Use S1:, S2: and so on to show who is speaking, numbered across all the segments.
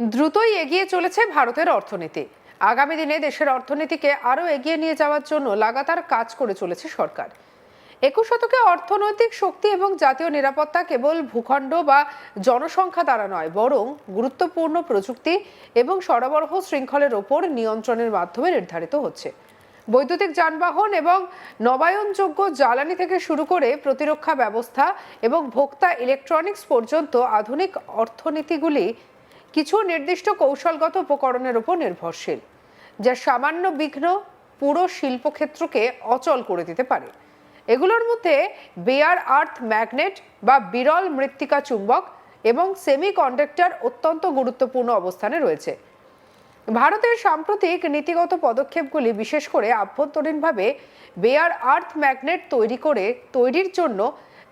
S1: দ্রুতই এগিয়ে চলেছে ভারতের অর্থনীতি। আগামী দিনে দেশের অর্থনীতিকে আরও এগিয়ে নিয়ে যাওয়ার জন্য লাগাতার কাজ করে চলেছে সরকার। 21 শতকে অর্থনৈতিক শক্তি এবং জাতীয় নিরাপত্তা কেবল ভূখণ্ড বা জনসংখ্যা দ্বারা নয়, বরং গুরুত্বপূর্ণ প্রযুক্তি এবং সরবরাহ শৃঙ্খলের ওপর নিয়ন্ত্রণের মাধ্যমে নির্ধারিত হচ্ছে। বৈদ্যুতিক যানবাহন এবং নবায়নযোগ্য জ্বালানি থেকে শুরু করে প্রতিরক্ষা ব্যবস্থা এবং ভোক্তা ইলেকট্রনিক্স পর্যন্ত আধুনিক অর্থনীতিগুলি কিছু নির্দিষ্ট কৌশলগত উপকরণের উপর নির্ভরশীল, যা সামান্য বিঘ্ন পুরো শিল্পক্ষেত্রকে অচল করে দিতে পারে। এগুলোর মধ্যে বেয়ার আর্থ ম্যাগনেট বা বিরল মৃত্তিকা চুম্বক এবং সেমিকন্ডাক্টর অত্যন্ত গুরুত্বপূর্ণ অবস্থানে রয়েছে। ভারতের সাম্প্রতিক নীতিগত পদক্ষেপগুলি বিশেষ করে আভ্যন্তরীণভাবে বেয়ার আর্থ ম্যাগনেট তৈরির জন্য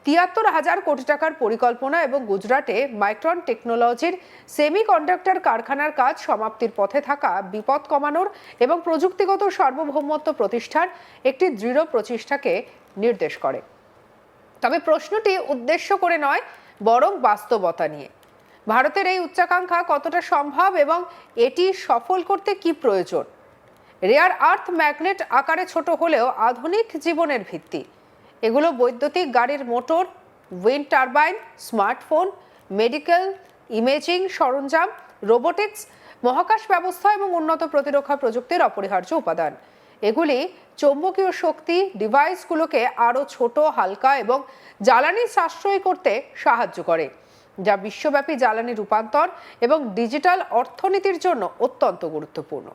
S1: ৭৩,০০০ কোটি টাকার পরিকল্পনা এবং গুজরাটে মাইক্রন টেকনোলজির সেমিকন্ডাক্টর কারখানার কাজ সমাপ্তির পথে থাকা বিপদ কমানোর এবং প্রযুক্তিগত সার্বভৌমত্ব প্রতিষ্ঠার একটি দৃঢ় প্রচেষ্টাকে নির্দেশ করে। তবে প্রশ্নটি উদ্দেশ্য করে নয়, বরং বাস্তবতা নিয়ে। ভারতের এই উচ্চাকাঙ্ক্ষা কতটা সম্ভব এবং এটি সফল করতে কি প্রয়োজন? রেয়ার আর্থ ম্যাগনেট আকারে ছোট হলেও আধুনিক জীবনের ভিত্তি। এগুলো বৈদ্যুতিক গাড়ির motor, wind turbine, smartphone, medical imaging সরঞ্জাম, রোবোটিক্স, মহাকাশ ব্যবস্থা এবং উন্নত প্রতিরক্ষা প্রযুক্তির অপরিহার্য উপাদান। এগুলি চৌম্বকীয় শক্তি ডিভাইসগুলোকে আরও ছোট, হালকা এবং জ্বালানি সাশ্রয়ী করতে সাহায্য করে, যা বিশ্বব্যাপী জ্বালানি রূপান্তর এবং ডিজিটাল অর্থনীতির জন্য অত্যন্ত গুরুত্বপূর্ণ।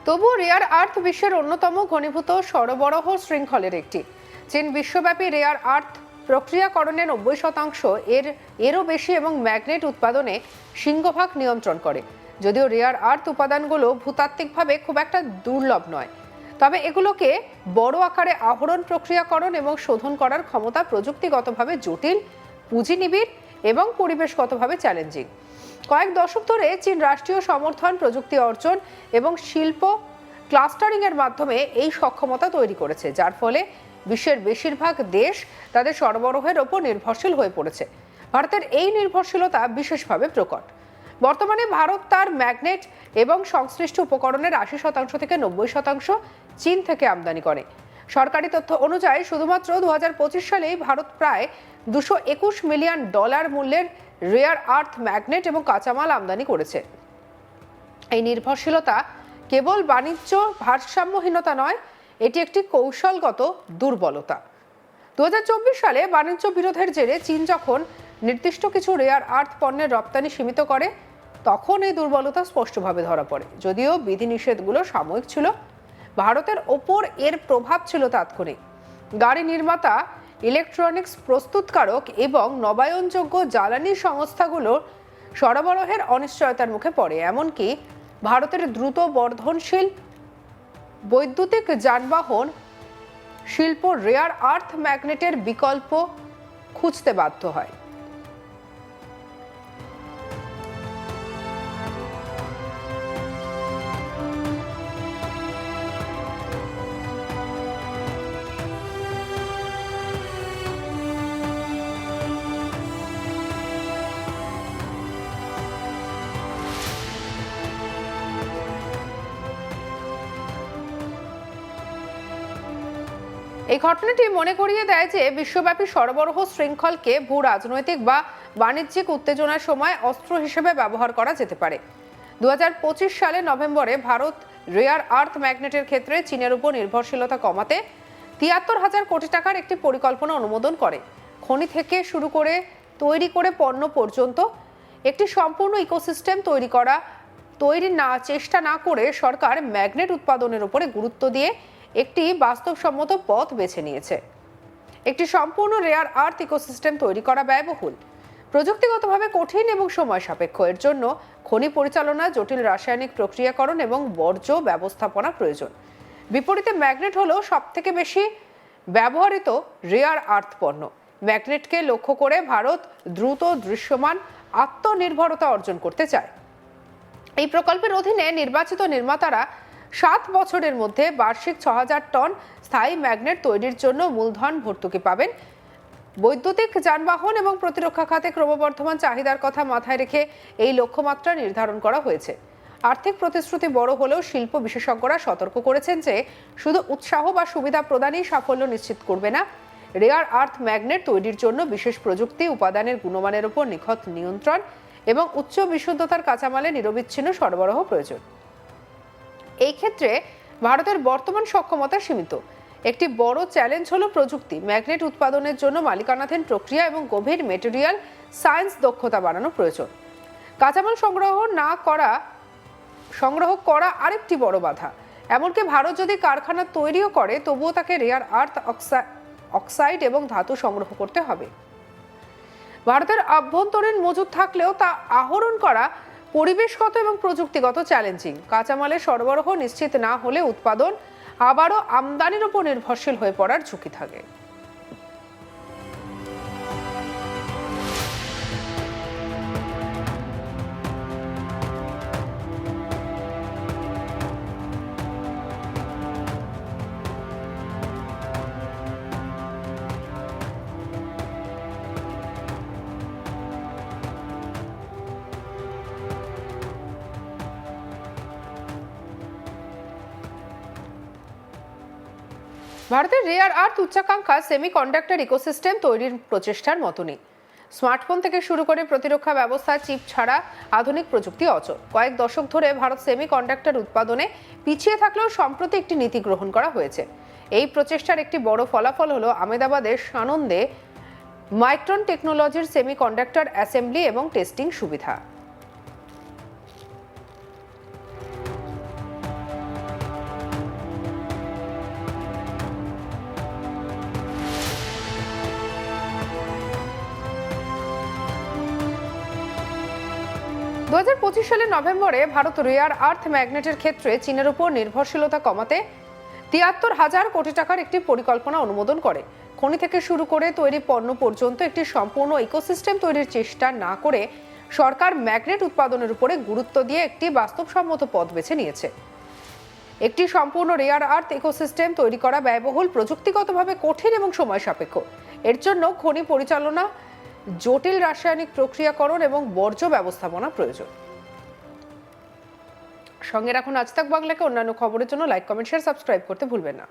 S1: তবুও রেয়ার আর্থ বিশ্বের অন্যতম ঘনীভূত সরবরাহ শৃঙ্খলের একটি। চীন বিশ্বব্যাপী রেয়ার আর্থ প্রক্রিয়াকরণে ৯০% এরও বেশি এবং ম্যাগনেট উৎপাদনে সিংহভাগ নিয়ন্ত্রণ করে। যদিও রেয়ার আর্থ উপাদানগুলো ভূতাত্ত্বিকভাবে খুব একটা দুর্লভ নয়, তবে এগুলোকে বড় আকারে আহরণ, প্রক্রিয়াকরণ এবং শোধন করার ক্ষমতা প্রযুক্তিগতভাবে জটিল, পুঁজিনিবিড় এবং পরিবেশগতভাবে চ্যালেঞ্জিং। কয়েক দশক ধরে চীন রাষ্ট্রীয় সমর্থন, প্রযুক্তি অর্জন এবং শিল্প ক্লাস্টারিং এর মাধ্যমে এই সক্ষমতা তৈরি করেছে, যার ফলে বিশ্বের বেশিরভাগ দেশ তাদের সরবরাহের ওপর নির্ভরশীল হয়ে পড়েছে। ভারতের এই নির্ভরশীলতা বিশেষভাবে প্রকট। বর্তমানে ভারত তার ম্যাগনেট এবং সংশ্লিষ্ট উপকরণের ৮০% থেকে ৯০% চীন থেকে আমদানি করে। সরকারি তথ্য অনুযায়ী শুধুমাত্র ২০২৫ সালেই ভারত প্রায় $২২১ মিলিয়ন মূল্যের রেয়ার আর্থ ম্যাগনেট এবং কাঁচামাল আমদানি করেছে। এই নির্ভরশীলতা কেবল বাণিজ্য ভারসাম্যহীনতা নয়, এটি একটি কৌশলগত দুর্বলতা। ২০২৪ সালে বাণিজ্য বিরোধের জেরে চীন যখন নির্দিষ্ট কিছু রেয়ার আর্থ পণ্যের রপ্তানি সীমিত করে, তখন এই দুর্বলতা স্পষ্টভাবে ধরা পড়ে। যদিও বিধিনিষেধগুলো সাময়িক ছিল, ভারতের ওপর এর প্রভাব ছিল তাৎক্ষণিক। গাড়ি নির্মাতা, ইলেকট্রনিক্স প্রস্তুতকারক এবং নবায়নযোগ্য জ্বালানি সংস্থাগুলোর সরবরাহের অনিশ্চয়তার মুখে পড়ে। এমনকি ভারতের দ্রুত বর্ধনশীল বৈদ্যুতিক যানবাহন শিল্প রেয়ার আর্থ ম্যাগনেটের বিকল্প খুঁজতে বাধ্য হয়। এই ঘটনাটি মনে করিয়ে দেয় যে বিশ্বব্যাপী সরবরাহ শৃঙ্খলকে ভূ রাজনৈতিক বা বাণিজ্যিক উত্তেজনার সময় অস্ত্র হিসেবে ব্যবহার করা যেতে পারে। ২০২৫ সালের নভেম্বরে ভারত রেয়ার আর্থ ম্যাগনেটের ক্ষেত্রে চীনের উপর নির্ভরশীলতা কমাতে ৭৩,০০০ কোটি টাকার একটি পরিকল্পনা অনুমোদন করে। খনি থেকে শুরু করে তৈরি করে পণ্য পর্যন্ত একটি সম্পূর্ণ ইকোসিস্টেম চেষ্টা না করে সরকার ম্যাগনেট উৎপাদনের উপরে গুরুত্ব দিয়ে একটি বাস্তবসম্মত পথ বেছে নিয়েছে। একটি সম্পূর্ণ রেয়ার আর্থ ইকোসিস্টেম তৈরি করা ব্যয়বহুল। প্রযুক্তিগতভাবে কঠিন এবং সময় সাপেক্ষ। এর জন্য খনি পরিচালনা, জটিল রাসায়নিক প্রক্রিয়াকরণ এবং বর্জ্য ব্যবস্থাপনা প্রয়োজন। বিপরীতে ম্যাগনেট হলো সবথেকে বেশি ব্যবহৃত রেয়ার আর্থ পণ্য। ম্যাগনেটকে লক্ষ্য করে ভারত দ্রুত দৃশ্যমান আত্মনির্ভরতা অর্জন করতে চায়। এই প্রকল্পের অধীনে নির্বাচিত নির্মাতারা 7 বছরের মধ্যে বার্ষিক 6000 টন স্থায়ী ম্যাগনেট তৈরির জন্য মূলধন ভর্তুকি পাবেন। বৈদ্যুতিক যানবাহন এবং প্রতিরক্ষা খাতে ক্রমবর্ধমান চাহিদার কথা মাথায় রেখে এই লক্ষ্যমাত্রা নির্ধারণ করা হয়েছে। আর্থিক প্রতিশ্রুতি বড় হলেও শিল্প বিশেষজ্ঞরা সতর্ক করেছেন যে শুধু উৎসাহ বা সুবিধা প্রদানই সাফল্য নিশ্চিত করবে না। রেয়ার আর্থ ম্যাগনেট তৈরির জন্য বিশেষ প্রযুক্তি, উপাদানের গুণমানের উপর নিখুঁত নিয়ন্ত্রণ এবং উচ্চ বিশুদ্ধতার কাঁচামালে নিরবিচ্ছিন্ন সরবরাহ প্রয়োজন। এই ক্ষেত্রে ভারতের বর্তমান সক্ষমতা সীমিত। একটি বড় চ্যালেঞ্জ হলো প্রযুক্তি। ম্যাগনেট উৎপাদনের জন্য মালিকানাধীন প্রক্রিয়া এবং গভীর মেটেরিয়াল সায়েন্স দক্ষতা বাড়ানো প্রয়োজন। কাঁচামাল সংগ্রহ করা আরেকটি বড় বাধা। এমনকি ভারত যদি কারখানা তৈরিও করে, তবুও তাকে রেয়ার আর্থ অক্সাইড এবং ধাতু সংগ্রহ করতে হবে। ভারতের অভ্যন্তরীণ মজুদ থাকলেও তা আহরণ করা পরিবেশগত এবং প্রযুক্তিগত চ্যালেঞ্জিং। কাঁচামালের সরবরাহ নিশ্চিত না হলে উৎপাদন আবারও আমদানির উপর নির্ভরশীল হয়ে পড়ার ঝুঁকি থাকে। ভারতের রেয়ার আর্থ উচ্চাকাঙ্ক্ষা সেমিকন্ডাক্টর ইকোসিস্টেম তৈরির প্রচেষ্টার মতনই। স্মার্টফোন থেকে শুরু করে প্রতিরক্ষা ব্যবস্থা, চিপ ছাড়া আধুনিক প্রযুক্তি অচল। কয়েক দশক ধরে ভারত সেমিকন্ডাক্টর উৎপাদনে পিছিয়ে থাকলেও সম্প্রতি একটি নীতি গ্রহণ করা হয়েছে। এই প্রচেষ্টার একটি বড় ফলাফল হলো আহমেদাবাদের সানন্দে মাইক্রন টেকনোলজির সেমিকন্ডাক্টর অ্যাসেম্বলি এবং টেস্টিং সুবিধা। 2025 সালের নভেম্বরে ভারত রেয়ার আর্থ ম্যাগনেটের ক্ষেত্রে চীনের উপর নির্ভরশীলতা কমাতে 73,000 কোটি টাকার একটি পরিকল্পনা অনুমোদন করে। খনি থেকে শুরু করে তৈরি পণ্য পর্যন্ত একটি সম্পূর্ণ ইকোসিস্টেম তৈরির চেষ্টা না করে সরকার ম্যাগনেট উৎপাদনের উপরে গুরুত্ব দিয়ে একটি বাস্তবসম্মত পথ বেছে নিয়েছে। একটি সম্পূর্ণ রেয়ার আর্থ ইকোসিস্টেম তৈরি করা ব্যয়বহুল, প্রযুক্তিগতভাবে কঠিন এবং সময় সাপেক্ষ। এর জন্য খনি পরিচালনা, জটিল রাসায়নিক প্রক্রিয়াকরণ এবং বর্জ্য ব্যবস্থাপনা প্রয়োজন। সঙ্গে রাখুন আজ তাক বাংলাকে। অন্যান্য খবরের জন্য লাইক, কমেন্ট, শেয়ার, সাবস্ক্রাইব করতে ভুলবেন না।